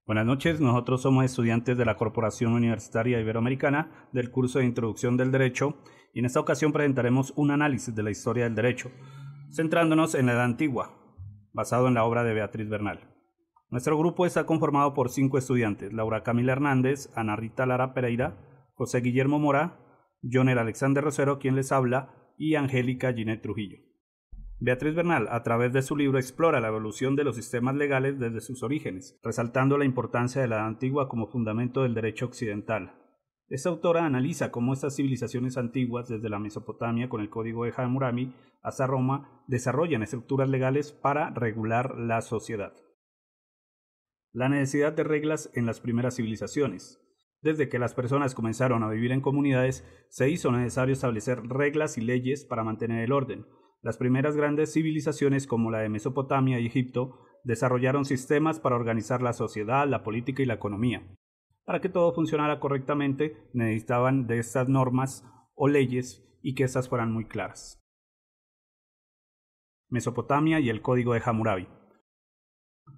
Buenas noches, nosotros somos estudiantes de la Corporación Universitaria Iberoamericana del curso de Introducción del Derecho y en esta ocasión presentaremos un análisis de la historia del derecho, centrándonos en la Edad Antigua, basado en la obra de Beatriz Bernal. Nuestro grupo está conformado por 5 estudiantes: Laura Camila Hernández, Ana Rita Lara Pereira, José Guillermo Mora, Joner Alexander Rosero, quien les habla, y Angélica Ginette Trujillo. Beatriz Bernal, a través de su libro, explora la evolución de los sistemas legales desde sus orígenes, resaltando la importancia de la Edad Antigua como fundamento del derecho occidental. Esta autora analiza cómo estas civilizaciones antiguas, desde la Mesopotamia con el Código de Hammurabi hasta Roma, desarrollan estructuras legales para regular la sociedad. La necesidad de reglas en las primeras civilizaciones. Desde que las personas comenzaron a vivir en comunidades, se hizo necesario establecer reglas y leyes para mantener el orden. Las primeras grandes civilizaciones, como la de Mesopotamia y Egipto, desarrollaron sistemas para organizar la sociedad, la política y la economía. Para que todo funcionara correctamente, necesitaban de estas normas o leyes y que éstas fueran muy claras. Mesopotamia y el Código de Hammurabi.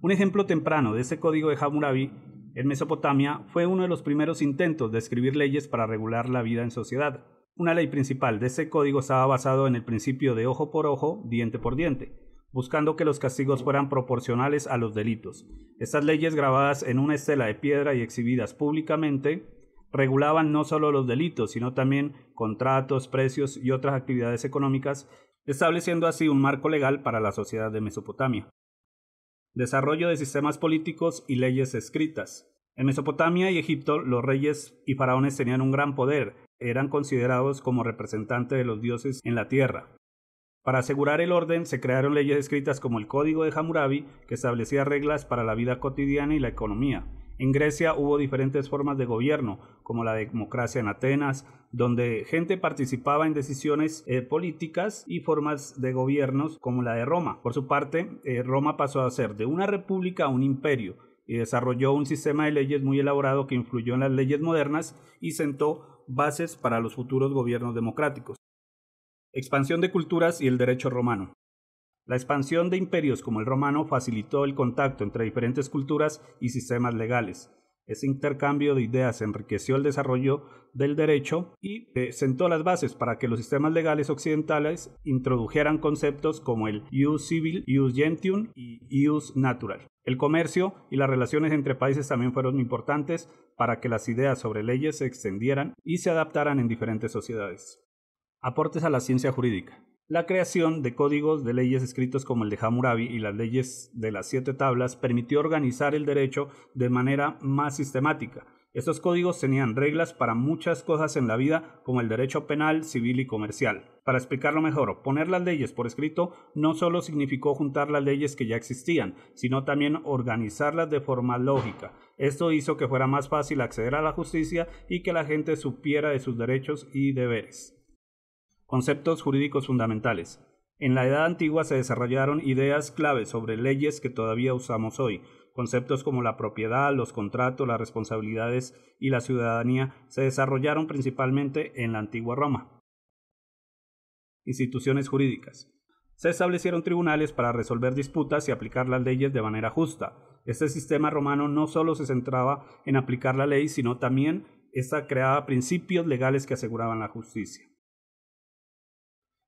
Un ejemplo temprano de este Código de Hammurabi en Mesopotamia fue uno de los primeros intentos de escribir leyes para regular la vida en sociedad. Una ley principal de este código estaba basado en el principio de ojo por ojo, diente por diente, buscando que los castigos fueran proporcionales a los delitos. Estas leyes, grabadas en una estela de piedra y exhibidas públicamente, regulaban no solo los delitos, sino también contratos, precios y otras actividades económicas, estableciendo así un marco legal para la sociedad de Mesopotamia. Desarrollo de sistemas políticos y leyes escritas. En Mesopotamia y Egipto, los reyes y faraones tenían un gran poder, eran considerados como representantes de los dioses en la tierra. Para asegurar el orden, se crearon leyes escritas como el Código de Hammurabi, que establecía reglas para la vida cotidiana y la economía. En Grecia hubo diferentes formas de gobierno, como la democracia en Atenas, donde gente participaba en decisiones políticas, y formas de gobiernos como la de Roma. Por su parte, Roma pasó a ser de una república a un imperio, y desarrolló un sistema de leyes muy elaborado que influyó en las leyes modernas y sentó bases para los futuros gobiernos democráticos. Expansión de culturas y el derecho romano. La expansión de imperios como el romano facilitó el contacto entre diferentes culturas y sistemas legales. Ese intercambio de ideas enriqueció el desarrollo del derecho y sentó las bases para que los sistemas legales occidentales introdujeran conceptos como el ius civil, ius gentium y ius natural. El comercio y las relaciones entre países también fueron importantes para que las ideas sobre leyes se extendieran y se adaptaran en diferentes sociedades. Aportes a la ciencia jurídica. La creación de códigos de leyes escritos como el de Hammurabi y las leyes de las 7 tablas permitió organizar el derecho de manera más sistemática. Estos códigos tenían reglas para muchas cosas en la vida, como el derecho penal, civil y comercial. Para explicarlo mejor, poner las leyes por escrito no solo significó juntar las leyes que ya existían, sino también organizarlas de forma lógica. Esto hizo que fuera más fácil acceder a la justicia y que la gente supiera de sus derechos y deberes. Conceptos jurídicos fundamentales. En la Edad Antigua se desarrollaron ideas clave sobre leyes que todavía usamos hoy. Conceptos como la propiedad, los contratos, las responsabilidades y la ciudadanía se desarrollaron principalmente en la antigua Roma. Instituciones jurídicas. Se establecieron tribunales para resolver disputas y aplicar las leyes de manera justa. Este sistema romano no solo se centraba en aplicar la ley, sino también creaba principios legales que aseguraban la justicia.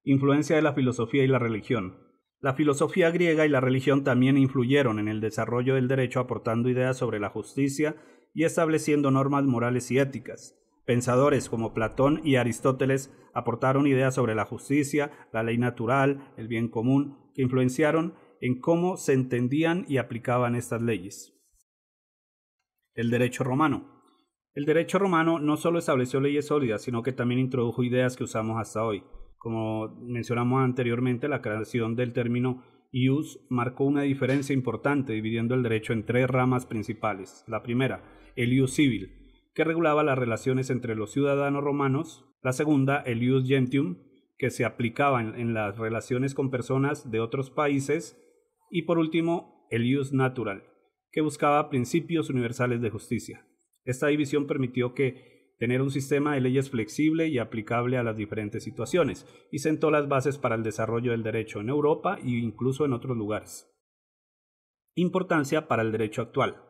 Influencia de la filosofía y la religión. La filosofía griega y la religión también influyeron en el desarrollo del derecho, aportando ideas sobre la justicia y estableciendo normas morales y éticas. Pensadores como Platón y Aristóteles aportaron ideas sobre la justicia, la ley natural, el bien común, que influenciaron en cómo se entendían y aplicaban estas leyes. El derecho romano. El derecho romano no solo estableció leyes sólidas, sino que también introdujo ideas que usamos hasta hoy. Como mencionamos anteriormente, la creación del término ius marcó una diferencia importante, dividiendo el derecho en 3 ramas principales. La primera, el ius civil, que regulaba las relaciones entre los ciudadanos romanos. La segunda, el ius gentium, que se aplicaba en las relaciones con personas de otros países. Y por último, el ius natural, que buscaba principios universales de justicia. Esta división permitió tener un sistema de leyes flexible y aplicable a las diferentes situaciones, y sentó las bases para el desarrollo del derecho en Europa e incluso en otros lugares. Importancia para el derecho actual.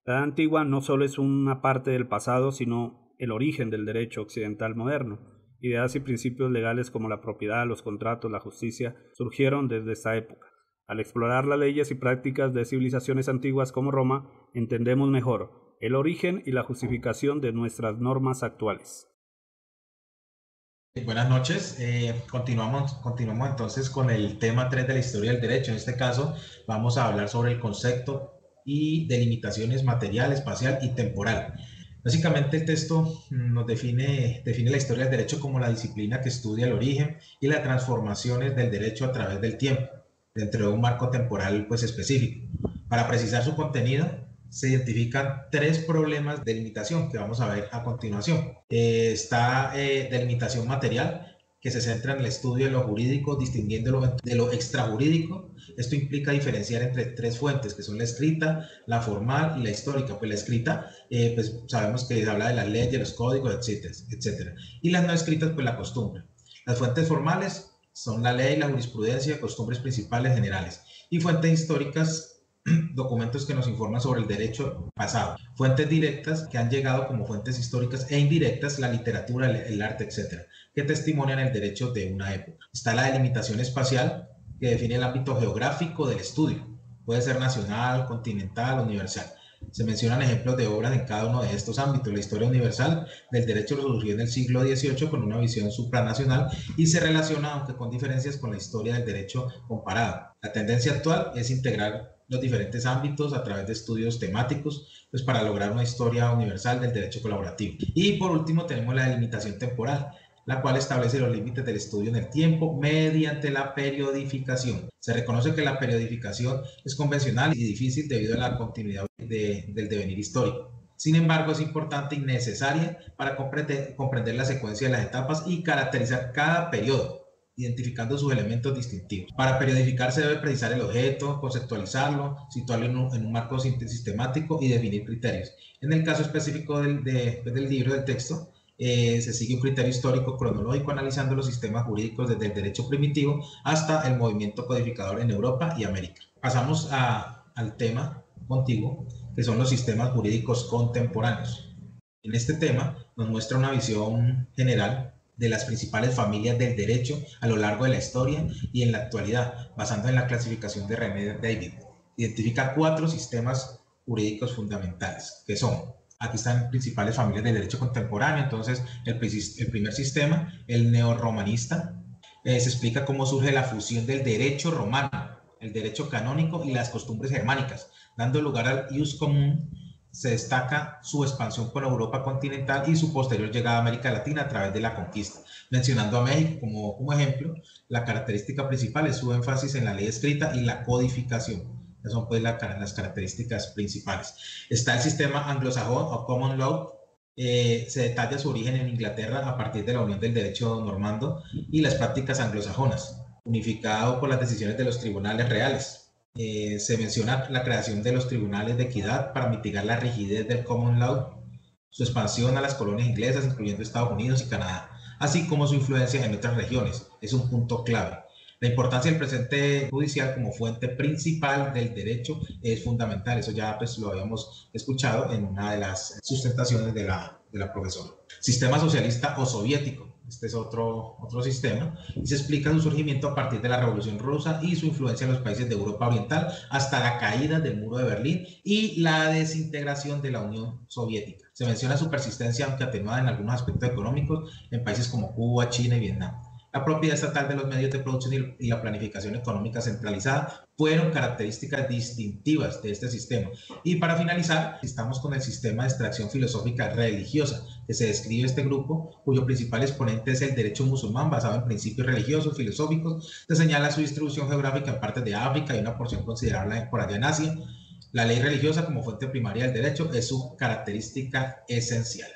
La Edad Antigua no solo es una parte del pasado, sino el origen del derecho occidental moderno. Ideas y principios legales como la propiedad, los contratos, la justicia, surgieron desde esta época. Al explorar las leyes y prácticas de civilizaciones antiguas como Roma, entendemos mejor el origen y la justificación de nuestras normas actuales. Buenas noches. Continuamos entonces con el tema 3 de la historia del derecho. En este caso vamos a hablar sobre el concepto y delimitaciones material, espacial y temporal. Básicamente el texto nos define la historia del derecho como la disciplina que estudia el origen y las transformaciones del derecho a través del tiempo, dentro de un marco temporal pues específico. Para precisar su contenido, se identifican tres problemas de limitación que vamos a ver a continuación. Está delimitación material, que se centra en el estudio de lo jurídico, distinguiéndolo de lo extrajurídico. Esto implica diferenciar entre tres fuentes, que son la escrita, la formal y la histórica. Pues la escrita, pues sabemos que habla de las leyes, los códigos, etcétera, etcétera. Y las no escritas, pues la costumbre. Las fuentes formales son la ley, la jurisprudencia, costumbres principales generales. Y fuentes históricas, documentos que nos informan sobre el derecho pasado. Fuentes directas, que han llegado como fuentes históricas, e indirectas, la literatura, el arte, etcétera, que testimonian el derecho de una época. Está la delimitación espacial, que define el ámbito geográfico del estudio. Puede ser nacional, continental, universal. Se mencionan ejemplos de obras en cada uno de estos ámbitos. La historia universal del derecho surgió en el siglo XVIII con una visión supranacional y se relaciona, aunque con diferencias, con la historia del derecho comparado. La tendencia actual es integrar los diferentes ámbitos a través de estudios temáticos, pues para lograr una historia universal del derecho colaborativo. Y por último tenemos la delimitación temporal, la cual establece los límites del estudio en el tiempo mediante la periodificación. Se reconoce que la periodificación es convencional y difícil debido a la continuidad del devenir histórico. Sin embargo, es importante y necesaria para comprender la secuencia de las etapas y caracterizar cada periodo, identificando sus elementos distintivos. Para periodificar se debe precisar el objeto, conceptualizarlo, situarlo en un marco sistemático y definir criterios. En el caso específico del libro, del texto, se sigue un criterio histórico cronológico analizando los sistemas jurídicos desde el derecho primitivo hasta el movimiento codificador en Europa y América. Pasamos al tema contiguo, que son los sistemas jurídicos contemporáneos. En este tema nos muestra una visión general de las principales familias del derecho a lo largo de la historia y en la actualidad, basando en la clasificación de René David. Identifica 4 sistemas jurídicos fundamentales, que son, aquí están principales familias del derecho contemporáneo. Entonces, el primer sistema, el neorromanista, se explica cómo surge la fusión del derecho romano, el derecho canónico y las costumbres germánicas, dando lugar al ius común. Se destaca su expansión por Europa continental y su posterior llegada a América Latina a través de la conquista. Mencionando a México como ejemplo, la característica principal es su énfasis en la ley escrita y la codificación. Esas son pues las características principales. Está el sistema anglosajón o common law. Se detalla su origen en Inglaterra a partir de la unión del derecho normando y las prácticas anglosajonas, unificado por las decisiones de los tribunales reales. Se menciona la creación de los tribunales de equidad para mitigar la rigidez del common law, su expansión a las colonias inglesas, incluyendo Estados Unidos y Canadá, así como su influencia en otras regiones. Es un punto clave. La importancia del presente judicial como fuente principal del derecho es fundamental. Eso ya pues lo habíamos escuchado en una de las sustentaciones de la profesora. Sistema socialista o soviético. Este es otro sistema, y se explica su surgimiento a partir de la Revolución Rusa y su influencia en los países de Europa Oriental hasta la caída del muro de Berlín y la desintegración de la Unión Soviética. Se menciona su persistencia, aunque atenuada en algunos aspectos económicos, en países como Cuba, China y Vietnam. La propiedad estatal de los medios de producción y la planificación económica centralizada fueron características distintivas de este sistema. Y para finalizar, estamos con el sistema de extracción filosófica religiosa, que se describe este grupo, cuyo principal exponente es el derecho musulmán basado en principios religiosos, filosóficos. Se señala su distribución geográfica en partes de África y una porción considerable por allá en Asia. La ley religiosa como fuente primaria del derecho es su característica esencial.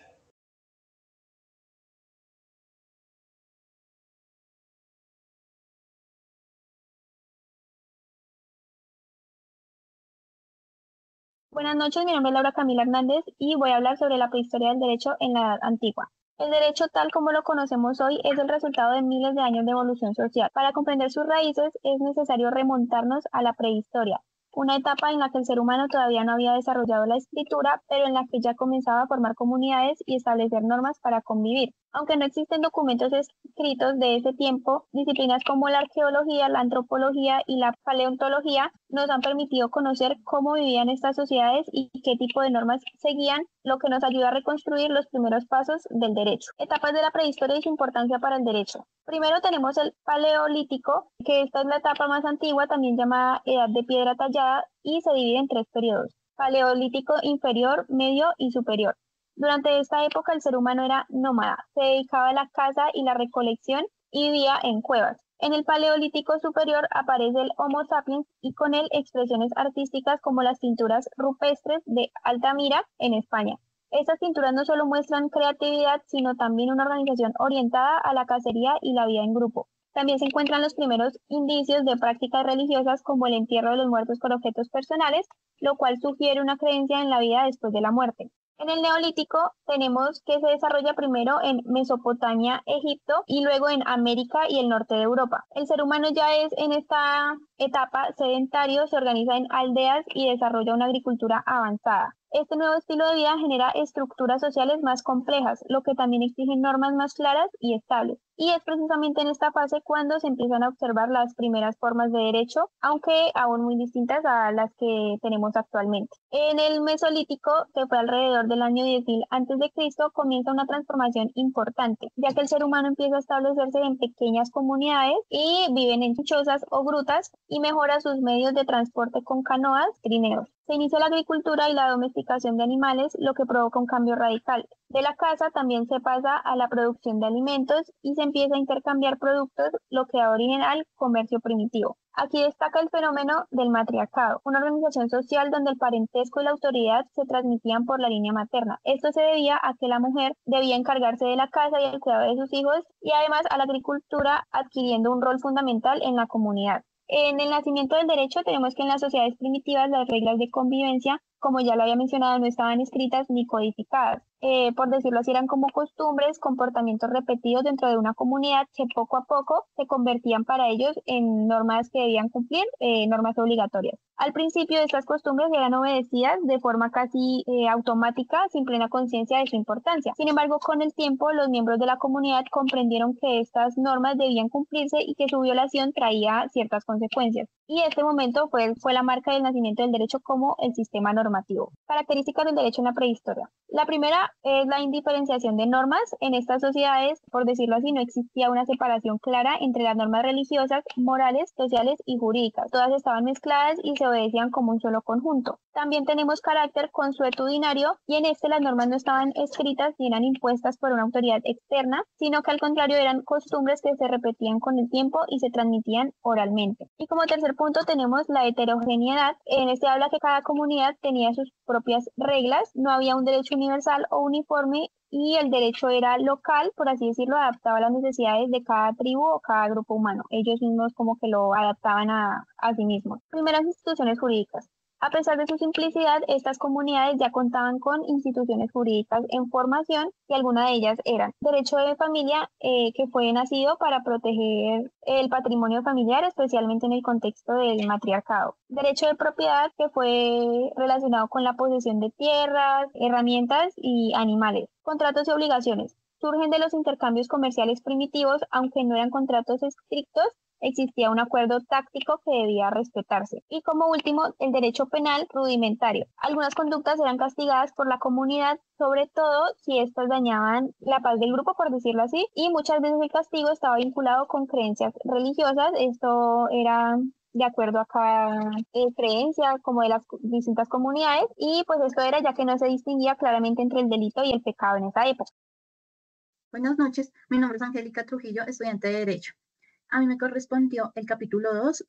Buenas noches, mi nombre es Laura Camila Hernández y voy a hablar sobre la prehistoria del derecho en la Edad Antigua. El derecho tal como lo conocemos hoy es el resultado de miles de años de evolución social. Para comprender sus raíces es necesario remontarnos a la prehistoria, una etapa en la que el ser humano todavía no había desarrollado la escritura, pero en la que ya comenzaba a formar comunidades y establecer normas para convivir. Aunque no existen documentos escritos de ese tiempo, disciplinas como la arqueología, la antropología y la paleontología nos han permitido conocer cómo vivían estas sociedades y qué tipo de normas seguían, lo que nos ayuda a reconstruir los primeros pasos del derecho. Etapas de la prehistoria y su importancia para el derecho. Primero tenemos el Paleolítico, que esta es la etapa más antigua, también llamada Edad de Piedra Tallada, y se divide en 3 periodos: Paleolítico inferior, medio y superior. Durante esta época el ser humano era nómada, se dedicaba a la caza y la recolección y vivía en cuevas. En el Paleolítico superior aparece el Homo sapiens y con él expresiones artísticas como las pinturas rupestres de Altamira en España. Estas pinturas no solo muestran creatividad, sino también una organización orientada a la cacería y la vida en grupo. También se encuentran los primeros indicios de prácticas religiosas como el entierro de los muertos con objetos personales, lo cual sugiere una creencia en la vida después de la muerte. En el Neolítico tenemos que se desarrolla primero en Mesopotamia, Egipto y luego en América y el norte de Europa. El ser humano ya es en esta etapa sedentario, se organiza en aldeas y desarrolla una agricultura avanzada. Este nuevo estilo de vida genera estructuras sociales más complejas, lo que también exige normas más claras y estables. Y es precisamente en esta fase cuando se empiezan a observar las primeras formas de derecho, aunque aún muy distintas a las que tenemos actualmente. En el Mesolítico, que fue alrededor del año 10.000 a.C., comienza una transformación importante, ya que el ser humano empieza a establecerse en pequeñas comunidades y viven en chozas o grutas y mejora sus medios de transporte con canoas, trineos. Se inicia la agricultura y la domesticación de animales, lo que provoca un cambio radical. De la caza también se pasa a la producción de alimentos y se empieza a intercambiar productos, lo que da origen al comercio primitivo. Aquí destaca el fenómeno del matriarcado, una organización social donde el parentesco y la autoridad se transmitían por la línea materna. Esto se debía a que la mujer debía encargarse de la casa y el cuidado de sus hijos y además a la agricultura adquiriendo un rol fundamental en la comunidad. En el nacimiento del derecho tenemos que en las sociedades primitivas las reglas de convivencia, como ya lo había mencionado, no estaban escritas ni codificadas. Por decirlo así, eran como costumbres, comportamientos repetidos dentro de una comunidad que poco a poco se convertían para ellos en normas que debían cumplir, normas obligatorias. Al principio estas costumbres eran obedecidas de forma casi automática, sin plena conciencia de su importancia. Sin embargo, con el tiempo, los miembros de la comunidad comprendieron que estas normas debían cumplirse y que su violación traía ciertas consecuencias. Y este momento fue la marca del nacimiento del derecho como el sistema normativo. Características del derecho en la prehistoria. La primera es la indiferenciación de normas. En estas sociedades, por decirlo así, no existía una separación clara entre las normas religiosas, morales, sociales y jurídicas. Todas estaban mezcladas y se obedecían como un solo conjunto. También tenemos carácter consuetudinario y en este las normas no estaban escritas ni eran impuestas por una autoridad externa, sino que al contrario eran costumbres que se repetían con el tiempo y se transmitían oralmente. Y como tercer punto tenemos la heterogeneidad. En este habla que cada comunidad tenía sus propias reglas, no había un derecho universal o uniforme y el derecho era local, por así decirlo, adaptado a las necesidades de cada tribu o cada grupo humano. Ellos mismos como que lo adaptaban a sí mismos. Primeras instituciones jurídicas. A pesar de su simplicidad, estas comunidades ya contaban con instituciones jurídicas en formación y algunas de ellas eran derecho de familia, que fue nacido para proteger el patrimonio familiar, especialmente en el contexto del matriarcado. Derecho de propiedad, que fue relacionado con la posesión de tierras, herramientas y animales. Contratos y obligaciones. Surgen de los intercambios comerciales primitivos, aunque no eran contratos estrictos. Existía un acuerdo táctico que debía respetarse. Y como último, el derecho penal rudimentario. Algunas conductas eran castigadas por la comunidad, sobre todo si estas dañaban la paz del grupo, por decirlo así, y muchas veces el castigo estaba vinculado con creencias religiosas. Esto era de acuerdo a cada creencia como de las distintas comunidades, y pues esto era ya que no se distinguía claramente entre el delito y el pecado en esa época. Buenas noches, mi nombre es Angélica Trujillo, estudiante de Derecho. A mí me correspondió el capítulo 2,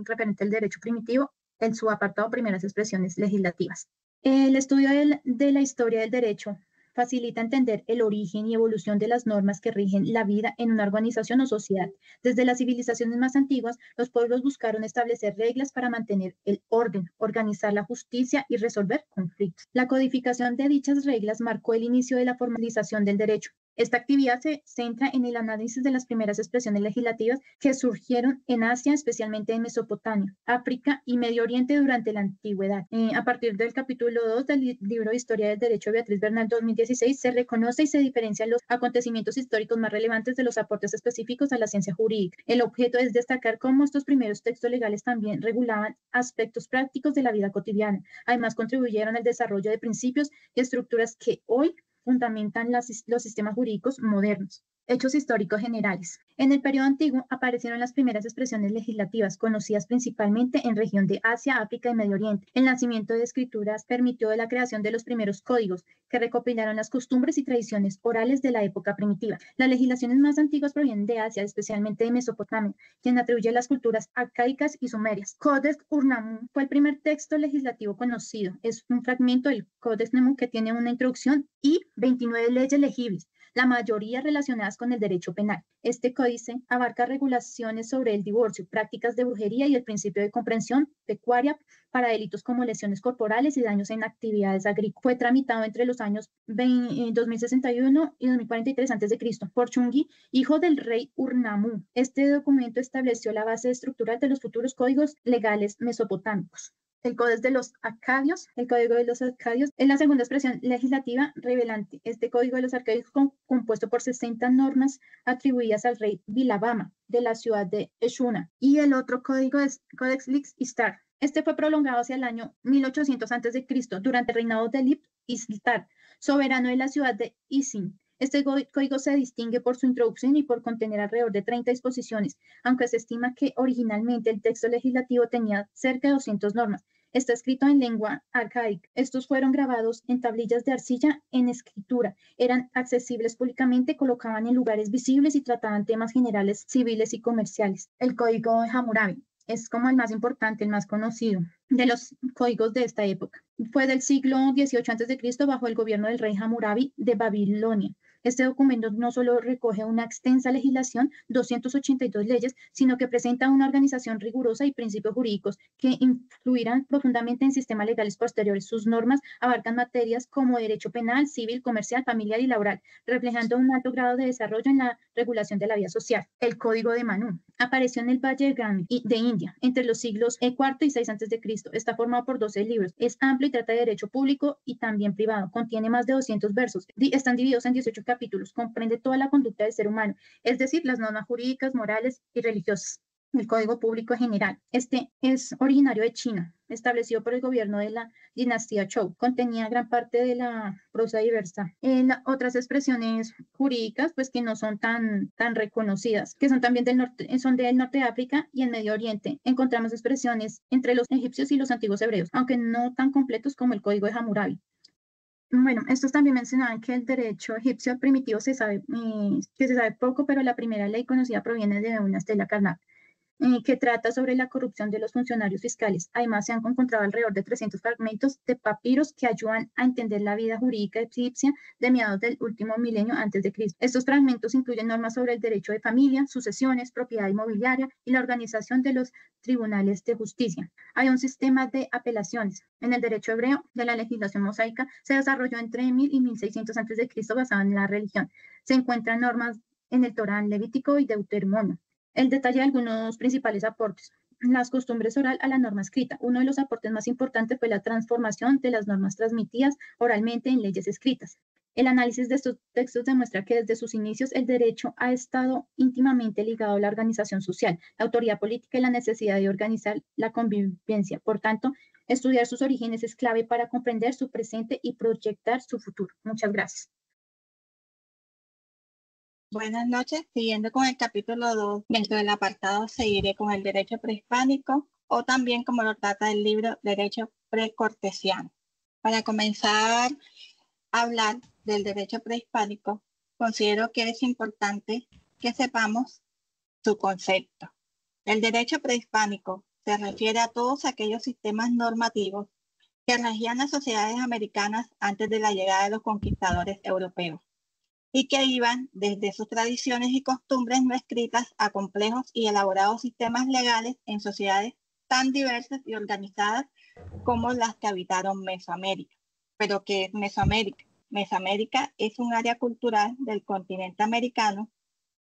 referente al derecho primitivo, en su apartado primeras expresiones legislativas. El estudio de la historia del derecho facilita entender el origen y evolución de las normas que rigen la vida en una organización o sociedad. Desde las civilizaciones más antiguas, los pueblos buscaron establecer reglas para mantener el orden, organizar la justicia y resolver conflictos. La codificación de dichas reglas marcó el inicio de la formalización del derecho. Esta actividad se centra en el análisis de las primeras expresiones legislativas que surgieron en Asia, especialmente en Mesopotamia, África y Medio Oriente durante la Antigüedad. A partir del capítulo 2 del libro de Historia del Derecho de Beatriz Bernal 2016, se reconoce y se diferencian los acontecimientos históricos más relevantes de los aportes específicos a la ciencia jurídica. El objeto es destacar cómo estos primeros textos legales también regulaban aspectos prácticos de la vida cotidiana. Además, contribuyeron al desarrollo de principios y estructuras que hoy fundamentan los sistemas jurídicos modernos. Hechos históricos generales. En el periodo antiguo aparecieron las primeras expresiones legislativas, conocidas principalmente en región de Asia, África y Medio Oriente. El nacimiento de escrituras permitió la creación de los primeros códigos que recopilaron las costumbres y tradiciones orales de la época primitiva. Las legislaciones más antiguas provienen de Asia, especialmente de Mesopotamia, quien atribuye las culturas arcaicas y sumerias. Codex Ur-Nammu fue el primer texto legislativo conocido. Es un fragmento del Codex Nammu que tiene una introducción y 29 leyes legibles, la mayoría relacionadas con el derecho penal. Este códice abarca regulaciones sobre el divorcio, prácticas de brujería y el principio de comprensión pecuaria para delitos como lesiones corporales y daños en actividades agrícolas. Fue tramitado entre los años 2061 y 2043 a.C. por Chungi, hijo del rey Ur-Nammu. Este documento estableció la base estructural de los futuros códigos legales mesopotámicos. El Código de los Arcadios. El Código de los Arcadios es la segunda expresión legislativa revelante. Este Código de los Arcadios compuesto por 60 normas atribuidas al rey Vilabama de la ciudad de Eshuna. Y el otro código es Codex Lix Istar. Este fue prolongado hacia el año 1800 a.C. durante el reinado de Lip Istar, soberano de la ciudad de Isin. Este código se distingue por su introducción y por contener alrededor de 30 disposiciones, aunque se estima que originalmente el texto legislativo tenía cerca de 200 normas. Está escrito en lengua arcaica. Estos fueron grabados en tablillas de arcilla en escritura. Eran accesibles públicamente, colocaban en lugares visibles y trataban temas generales, civiles y comerciales. El Código de Hammurabi es como el más importante, el más conocido de los códigos de esta época. Fue del siglo XVIII a.C. bajo el gobierno del rey Hammurabi de Babilonia. Este documento no solo recoge una extensa legislación, 282 leyes, sino que presenta una organización rigurosa y principios jurídicos que influirán profundamente en sistemas legales posteriores. Sus normas abarcan materias como derecho penal, civil, comercial, familiar y laboral, reflejando un alto grado de desarrollo en la regulación de la vida social. El Código de Manu apareció en el Valle de Gandhi de India entre los siglos IV y VI a.C. Está formado por 12 libros. Es amplio y trata de derecho público y también privado. Contiene más de 200 versos. Están divididos en 18 capítulos. Comprende toda la conducta del ser humano, es decir, las normas jurídicas, morales y religiosas. El Código Público General. Este es originario de China, establecido por el gobierno de la dinastía Zhou. Contenía gran parte de la prosa diversa. Otras expresiones jurídicas, pues que no son tan reconocidas, que son también del norte de África y el Medio Oriente. Encontramos expresiones entre los egipcios y los antiguos hebreos, aunque no tan completos como el Código de Hammurabi. Bueno, estos también mencionaban que el derecho egipcio primitivo que se sabe poco, pero la primera ley conocida proviene de una estela carnal, que trata sobre la corrupción de los funcionarios fiscales. Además, se han encontrado alrededor de 300 fragmentos de papiros que ayudan a entender la vida jurídica egipcia de mediados del último milenio antes de Cristo. Estos fragmentos incluyen normas sobre el derecho de familia, sucesiones, propiedad inmobiliaria y la organización de los tribunales de justicia. Hay un sistema de apelaciones. En el derecho hebreo de la legislación mosaica se desarrolló entre 1000 y 1600 a.C. basado en la religión. Se encuentran normas en el Torán, Levítico y Deuteronomio. El detalle de algunos principales aportes. Las costumbres oral a la norma escrita. Uno de los aportes más importantes fue la transformación de las normas transmitidas oralmente en leyes escritas. El análisis de estos textos demuestra que desde sus inicios el derecho ha estado íntimamente ligado a la organización social, la autoridad política y la necesidad de organizar la convivencia. Por tanto, estudiar sus orígenes es clave para comprender su presente y proyectar su futuro. Muchas gracias. Buenas noches. Siguiendo con el capítulo 2, dentro del apartado seguiré con el derecho prehispánico o también como lo trata el libro Derecho Precortesiano. Para comenzar a hablar del derecho prehispánico, considero que es importante que sepamos su concepto. El derecho prehispánico se refiere a todos aquellos sistemas normativos que regían las sociedades americanas antes de la llegada de los conquistadores europeos, y que iban desde sus tradiciones y costumbres no escritas a complejos y elaborados sistemas legales en sociedades tan diversas y organizadas como las que habitaron Mesoamérica. ¿Pero qué es Mesoamérica? Mesoamérica es un área cultural del continente americano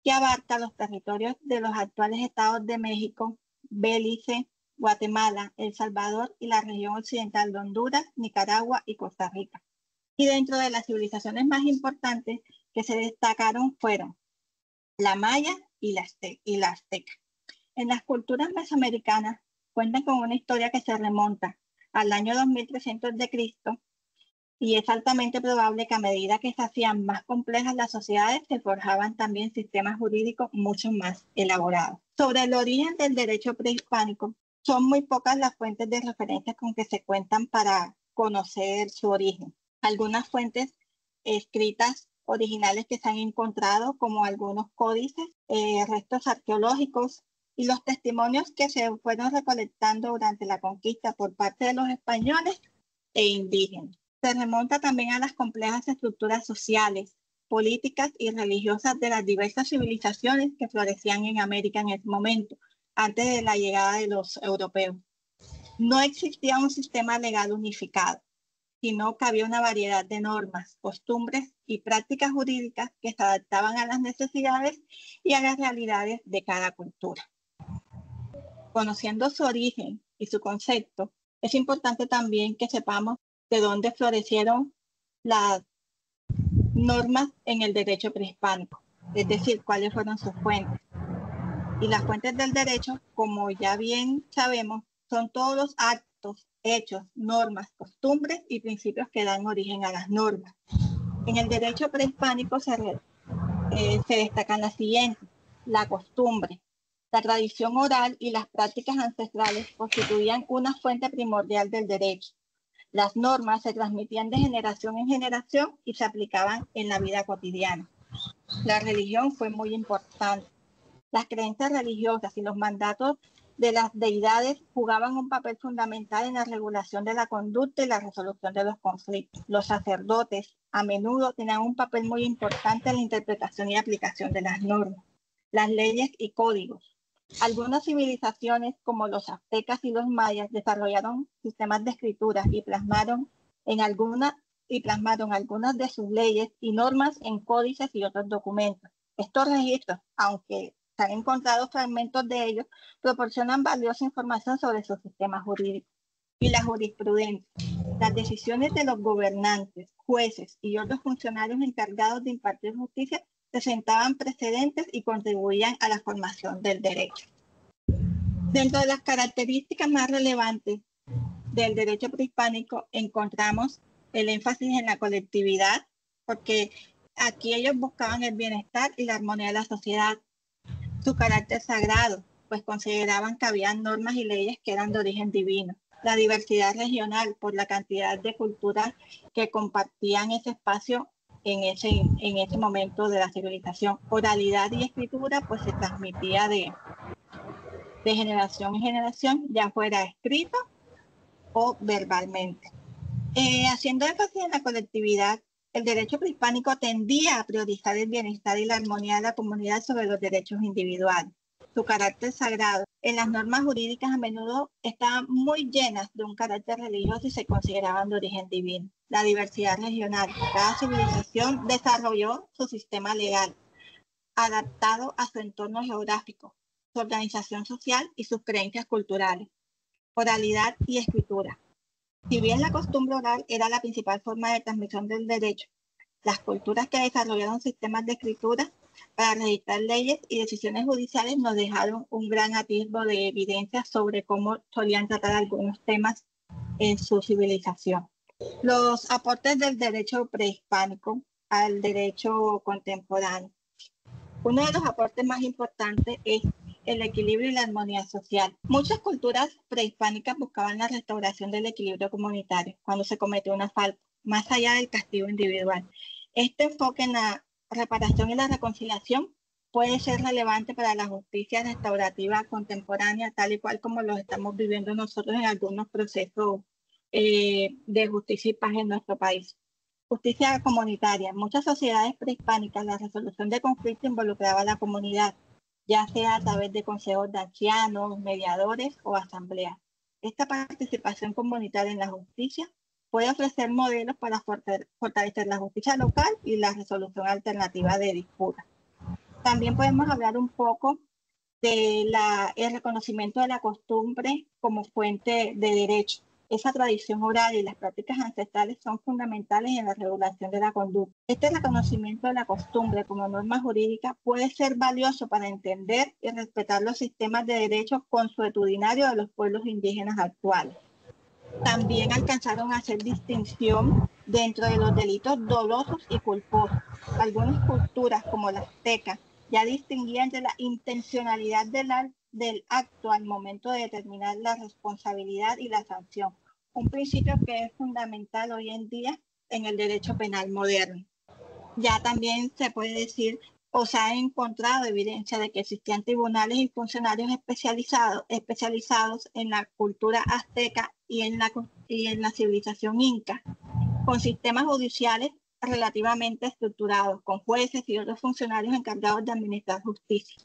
que abarca los territorios de los actuales estados de México, Belice, Guatemala, El Salvador y la región occidental de Honduras, Nicaragua y Costa Rica. Y dentro de las civilizaciones más importantes que se destacaron fueron la maya y la azteca. En las culturas mesoamericanas cuentan con una historia que se remonta al año 2300 de Cristo, y es altamente probable que a medida que se hacían más complejas las sociedades, se forjaban también sistemas jurídicos mucho más elaborados. Sobre el origen del derecho prehispánico, son muy pocas las fuentes de referencia con que se cuentan para conocer su origen. Algunas fuentes escritas originales que se han encontrado, como algunos códices, restos arqueológicos y los testimonios que se fueron recolectando durante la conquista por parte de los españoles e indígenas. Se remonta también a las complejas estructuras sociales, políticas y religiosas de las diversas civilizaciones que florecían en América en ese momento, antes de la llegada de los europeos. No existía un sistema legal unificado, sino que había una variedad de normas, costumbres y prácticas jurídicas que se adaptaban a las necesidades y a las realidades de cada cultura. Conociendo su origen y su concepto, es importante también que sepamos de dónde florecieron las normas en el derecho prehispánico, es decir, cuáles fueron sus fuentes. Y las fuentes del derecho, como ya bien sabemos, son todos los actos, hechos, normas, costumbres y principios que dan origen a las normas. En el derecho prehispánico se destacan las siguientes: la costumbre, la tradición oral y las prácticas ancestrales constituían una fuente primordial del derecho. Las normas se transmitían de generación en generación y se aplicaban en la vida cotidiana. La religión fue muy importante. Las creencias religiosas y los mandatos de las deidades jugaban un papel fundamental en la regulación de la conducta y la resolución de los conflictos. Los sacerdotes a menudo tenían un papel muy importante en la interpretación y aplicación de las normas, las leyes y códigos. Algunas civilizaciones, como los aztecas y los mayas, desarrollaron sistemas de escritura y plasmaron algunas de sus leyes y normas en códices y otros documentos. Estos registros, aunque se han encontrado fragmentos de ellos, proporcionan valiosa información sobre sus sistemas jurídicos. Y la jurisprudencia. Las decisiones de los gobernantes, jueces y otros funcionarios encargados de impartir justicia presentaban precedentes y contribuían a la formación del derecho. Dentro de las características más relevantes del derecho prehispánico encontramos el énfasis en la colectividad, porque aquí ellos buscaban el bienestar y la armonía de la sociedad. Su carácter sagrado, pues consideraban que había normas y leyes que eran de origen divino. La diversidad regional, por la cantidad de culturas que compartían ese espacio en ese momento de la civilización. Oralidad y escritura pues se transmitía de generación en generación, ya fuera escrito o verbalmente. Haciendo énfasis en la colectividad, el derecho prehispánico tendía a priorizar el bienestar y la armonía de la comunidad sobre los derechos individuales. Su carácter sagrado en las normas jurídicas a menudo estaban muy llenas de un carácter religioso y se consideraban de origen divino. La diversidad regional. Cada civilización desarrolló su sistema legal, adaptado a su entorno geográfico, su organización social y sus creencias culturales. Oralidad y escritura. Si bien la costumbre oral era la principal forma de transmisión del derecho, las culturas que desarrollaron sistemas de escritura para registrar leyes y decisiones judiciales nos dejaron un gran atisbo de evidencia sobre cómo solían tratar algunos temas en su civilización. Los aportes del derecho prehispánico al derecho contemporáneo. Uno de los aportes más importantes es el equilibrio y la armonía social. Muchas culturas prehispánicas buscaban la restauración del equilibrio comunitario cuando se cometió una falta, más allá del castigo individual. Este enfoque en la reparación y la reconciliación puede ser relevante para la justicia restaurativa contemporánea, tal y cual como lo estamos viviendo nosotros en algunos procesos de justicia y paz en nuestro país. Justicia comunitaria. En muchas sociedades prehispánicas, la resolución de conflictos involucraba a la comunidad, ya sea a través de consejos de ancianos, mediadores o asambleas. Esta participación comunitaria en la justicia Puede ofrecer modelos para fortalecer la justicia local y la resolución alternativa de disputas. También podemos hablar un poco del reconocimiento de la costumbre como fuente de derecho. Esa tradición oral y las prácticas ancestrales son fundamentales en la regulación de la conducta. Este reconocimiento de la costumbre como norma jurídica puede ser valioso para entender y respetar los sistemas de derecho consuetudinarios de los pueblos indígenas actuales. También alcanzaron a hacer distinción dentro de los delitos dolosos y culposos. Algunas culturas, como la azteca, ya distinguían entre la intencionalidad del acto al momento de determinar la responsabilidad y la sanción, un principio que es fundamental hoy en día en el derecho penal moderno. Ya también se puede decir o se ha encontrado evidencia de que existían tribunales y funcionarios especializados en la cultura azteca y en la civilización inca, con sistemas judiciales relativamente estructurados, con jueces y otros funcionarios encargados de administrar justicia,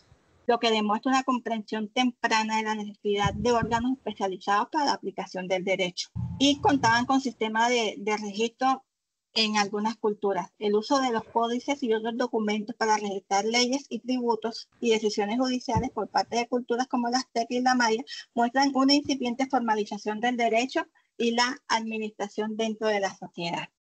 lo que demuestra una comprensión temprana de la necesidad de órganos especializados para la aplicación del derecho. Y contaban con sistemas de registro en algunas culturas. El uso de los códices y otros documentos para registrar leyes y tributos y decisiones judiciales por parte de culturas como la azteca y la maya muestran una incipiente formalización del derecho y la administración dentro de la sociedad.